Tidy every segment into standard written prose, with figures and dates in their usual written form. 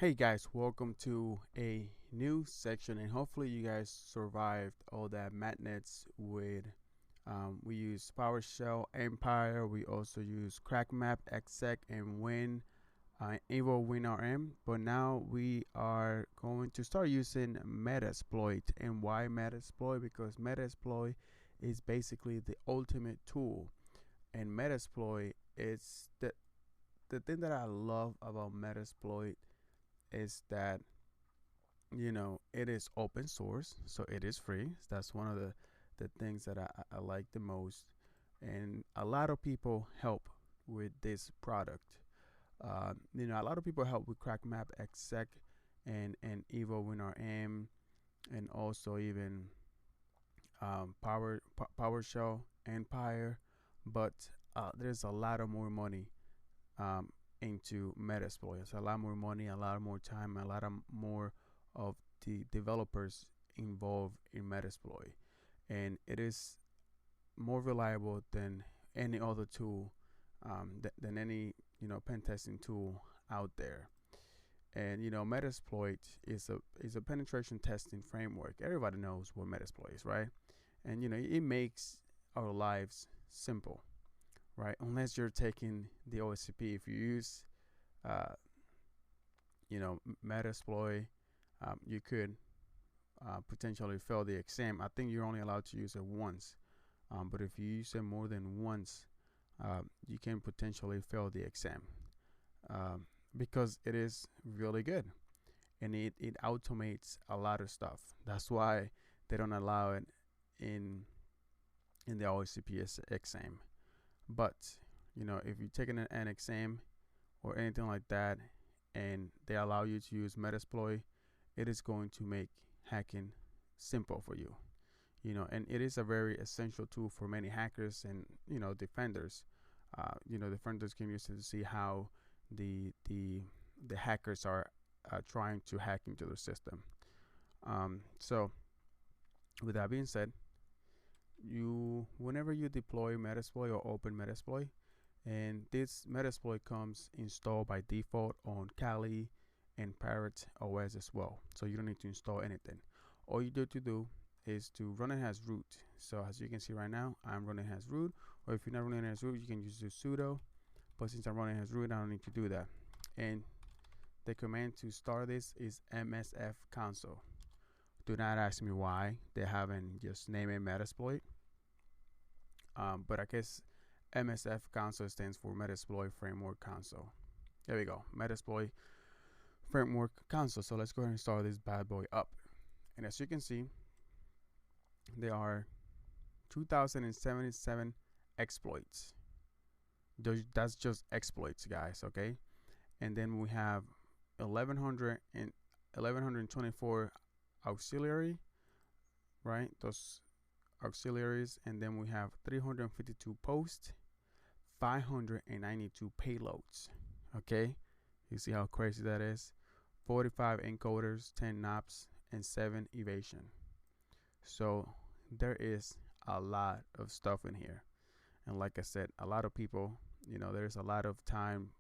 Hey guys, welcome to a new section, and hopefully you guys survived all that madness with. We use PowerShell, Empire. We also use CrackMap, exec, and Win, Evo WinRM. But now we are going to start using Metasploit. And why Metasploit? Because Metasploit is basically the ultimate tool, and Metasploit is the thing that I love about Metasploit is that it is open source, so it is free. That's one of the things that I like the most, and a lot of people help with this product. A lot of people help with CrackMap exec and Evo WinRM, and also even PowerShell Empire, but there's a lot of more money um, into Metasploit. It's a lot more money, a lot more time, a lot of more of the developers involved in Metasploit, and it is more reliable than any other tool, than any pen testing tool out there. And Metasploit is a penetration testing framework. Everybody knows what Metasploit is, right? And it makes our lives simple, right? Unless you're taking the OSCP. If you use uh, Metasploit, you could potentially fail the exam. I think you're only allowed to use it once, but if you use it more than once, you can potentially fail the exam, um, because it is really good, and it automates a lot of stuff. That's why they don't allow it in the OSCP exam. But if you're taking an exam or anything like that, and they allow you to use Metasploit, it is going to make hacking simple for you. And it is a very essential tool for many hackers and defenders. Defenders can use it to see how the hackers are trying to hack into the system. So, with that being said, whenever you deploy Metasploit or open Metasploit, and this Metasploit comes installed by default on Kali and Parrot OS as well, so you don't need to install anything. All you need to do is to run it as root. So as you can see right now, I'm running as root, or if you're not running as root, you can use the sudo, but since I'm running as root, I don't need to do that. And the command to start this is msf console. Do not ask me why they haven't just named it Metasploit, but I guess MSF console stands for Metasploit Framework Console. There we go, Metasploit Framework Console. So let's go ahead and start this bad boy up. And as you can see, there are 2077 exploits. That's just exploits, guys, okay? And then we have 1124 auxiliary, right? Those auxiliaries. And then we have 352 posts, 592 payloads. Okay, you see how crazy that is. 45 encoders, 10 NOPs, and 7 evasion. So there is a lot of stuff in here, and like I said, a lot of people, there's a lot of time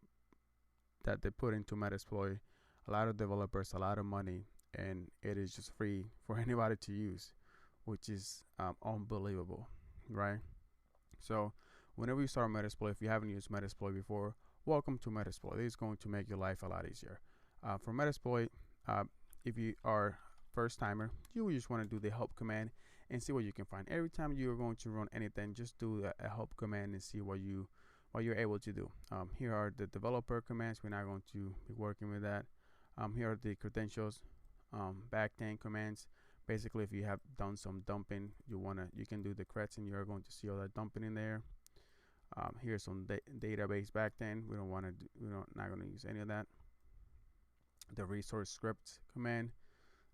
that they put into Metasploit, a lot of developers, a lot of money, and it is just free for anybody to use, which is unbelievable, right? So whenever you start Metasploit, if you haven't used Metasploit before, welcome to Metasploit. It's going to make your life a lot easier. For Metasploit, if you are first timer, you just want to do the help command and see what you can find. Every time you're going to run anything, just do a help command and see what you're able to do. Here are the developer commands. We're not going to be working with that. Here are the credentials, backend commands. Basically, if you have done some dumping, you can do the creds, and you're going to see all that dumping in there. Here's some database backend. We're not going to use any of that. The resource script command.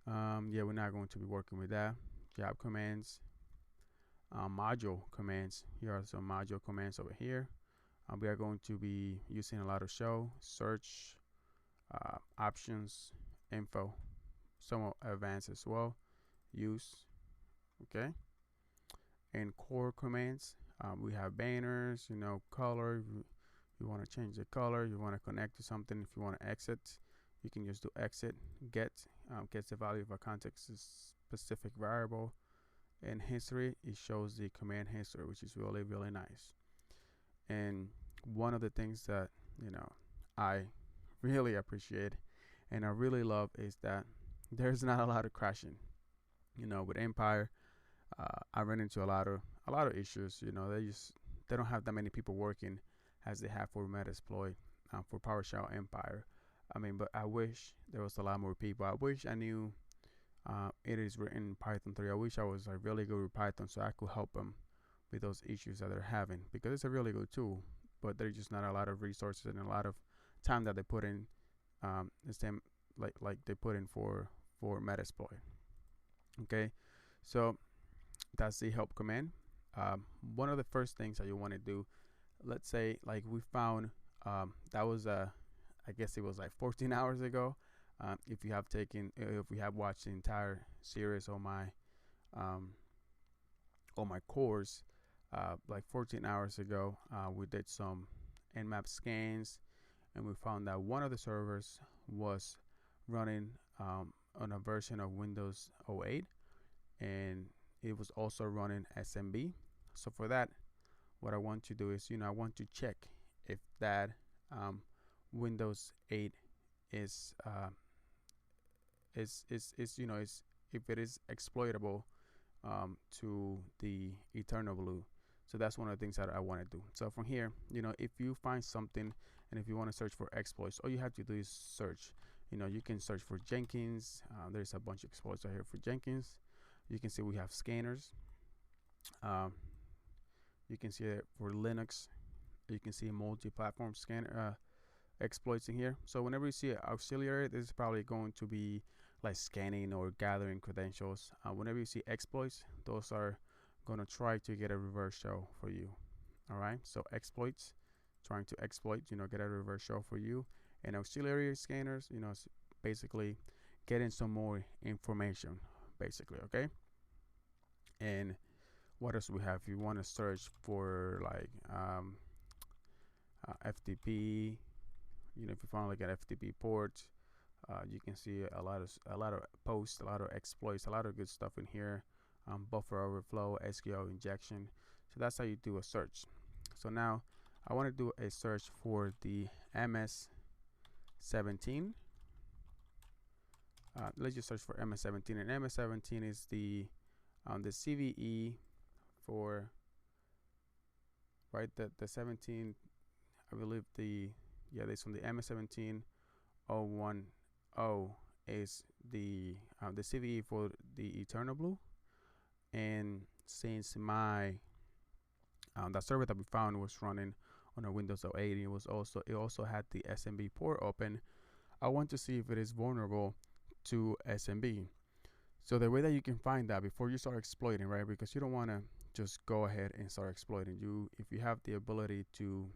We're not going to be working with that. Job commands, module commands. Here are some module commands over here. We are going to be using a lot of show, search, options, info, somewhat advanced as well. Use, okay. And core commands. We have banners, color. You want to change the color. You want to connect to something. If you want to exit, You can just do exit, get, gets the value of a context specific variable. And history, it shows the command history, which is really, really nice. And one of the things that, I really appreciate and I really love is that there's not a lot of crashing. With Empire, I ran into a lot of issues. They don't have that many people working as they have for Metasploit, for PowerShell Empire. I mean, but I wish there was a lot more people. I wish I knew it is written in Python 3. I wish I was really good with Python so I could help them with those issues that they're having, because it's a really good tool, but there's just not a lot of resources and a lot of time that they put in. The same like they put in for Metasploit. Okay, so that's the help command. One of the first things that you want to do, let's say like we found that was I guess it was like 14 hours ago. If you have watched the entire series um, on my course, like 14 hours ago, we did some nmap scans, and we found that one of the servers was running on a version of Windows 08, and it was also running SMB. So for that, what I want to do is, I want to check if that Windows 8 is if it is exploitable to the Eternal Blue. So that's one of the things that I want to do. So from here, if you find something and if you want to search for exploits, all you have to do is search. You can search for Jenkins. There's a bunch of exploits right here for Jenkins. You can see we have scanners. You can see it for Linux. You can see multi-platform scanner exploits in here. So whenever you see auxiliary, this is probably going to be like scanning or gathering credentials. Whenever you see exploits, those are going to try to get a reverse shell for you. All right, so exploits, trying to exploit, get a reverse shell for you. And auxiliary scanners, it's basically getting some more information, basically. Okay. And what else we have? If you want to search for like FTP, if you find like an FTP port, you can see a lot of posts, a lot of exploits, a lot of good stuff in here. Buffer overflow, SQL injection. So that's how you do a search. So now I want to do a search for the MS17. Let's just search for MS17, and MS17 is the CVE for the 17. I believe this from the MS17 010 is the CVE for the Eternal Blue. And since my that server that we found was running on a Windows 08, it also had the SMB port open. I want to see if it is vulnerable to SMB. So the way that you can find that before you start exploiting, right? Because you don't want to just go ahead and start exploiting. If you have the ability to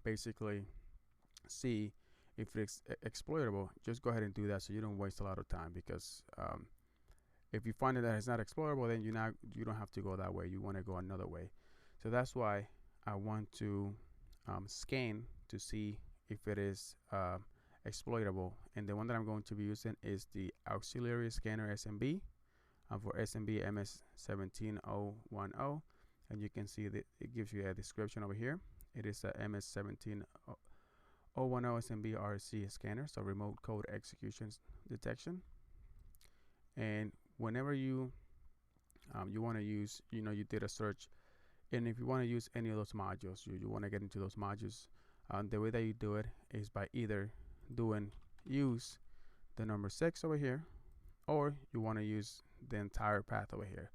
basically see if it's exploitable, just go ahead and do that so you don't waste a lot of time. Because if you find that it's not exploitable, then you don't have to go that way. You want to go another way. So that's why I want to scan to see if it is exploitable. And the one that I'm going to be using is the auxiliary scanner SMB for SMB MS17010. And you can see that it gives you a description over here. It is a MS17010 SMB RC scanner, so remote code execution detection. And whenever you want to use, you did a search, and if you want to use any of those modules, you want to get into those modules, the way that you do it is by either use the number 6 over here, or you want to use the entire path over here.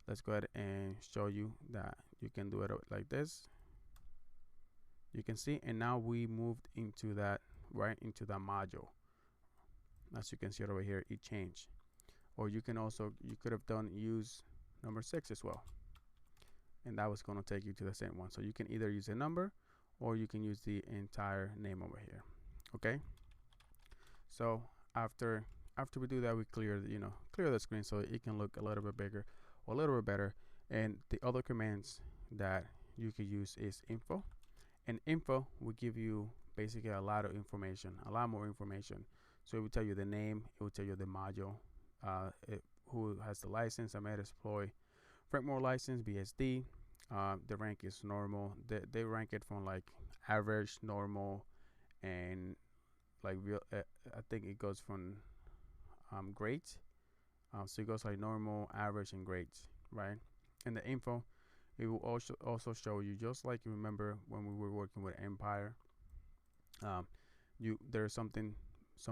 Let's go ahead and show you that you can do it like this. You can see, and now we moved into that module. As you can see over here, it changed. Or you could have done use number 6 as well, and that was going to take you to the same one. So you can either use a number or you can use the entire name over here. Okay, so after we do that, we clear the screen so it can look a little bit bigger or a little bit better. And the other commands that you could use is info, and info will give you basically a lot more information. So it will tell you the name, it will tell you the module, who has the license, a Metasploit framework license, BSD. The rank is normal. They rank it from like average, normal, and like real. I think it goes from great. So it goes like normal, average, and great, right? And the info, it will also show you, just like you remember when we were working with Empire. There's some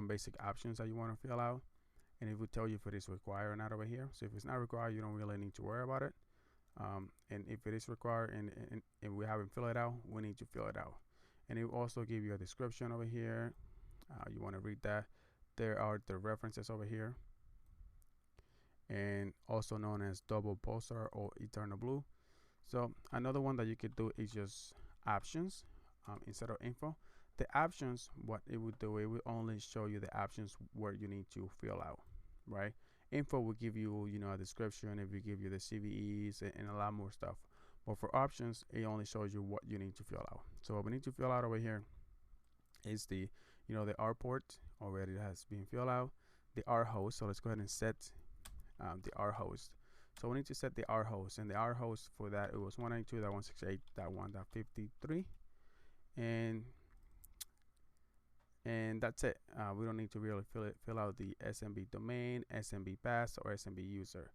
basic options that you want to fill out, and it will tell you if it is required or not over here. So if it's not required, you don't really need to worry about it. And if it is required and we haven't filled it out, we need to fill it out. And it will also give you a description over here. You want to read that. There are the references over here, and also known as double pulsar or eternal blue. So another one that you could do is just options instead of info. The options, what it would do, it will only show you the options where you need to fill out, right? Info will give you, a description, it will give you the CVEs and a lot more stuff. But for options, it only shows you what you need to fill out. So what we need to fill out over here is the R port already has been filled out, the R host. So let's go ahead and set the R host. So we need to set the R host, and the R host for that, it was 192.168.1.53, and that's it. We don't need to really fill out the SMB domain, SMB pass, or SMB user.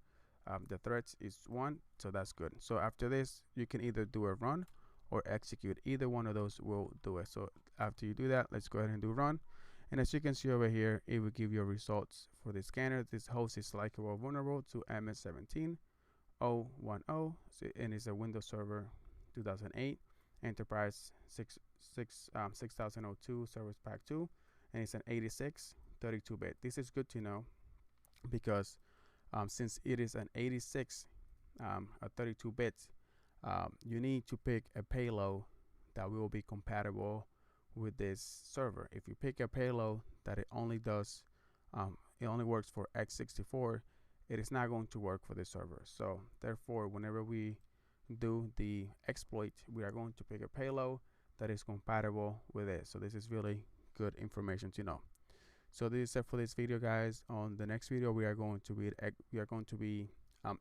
The threats is 1, so that's good. So after this, you can either do a run or execute. Either one of those will do it. So after you do that, let's go ahead and do run. And as you can see over here, it will give you results for the scanner. This host is likely vulnerable to MS-17 010, and it's a Windows Server 2008 Enterprise 6002 Service Pack 2, and it's an 86 32-bit. This is good to know because since it is an 86 a 32-bit, you need to pick a payload that will be compatible with this server. If you pick a payload that it only works for x64, it is not going to work for the server. So therefore, whenever we do the exploit, we are going to pick a payload that is compatible with it. So this is really good information to know. So this is it for this video, guys. On the next video, we are going to be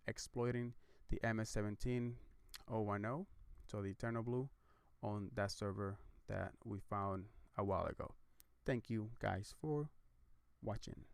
exploiting the MS-17 010, so the Eternal Blue, on that server that we found a while ago. Thank you guys for watching.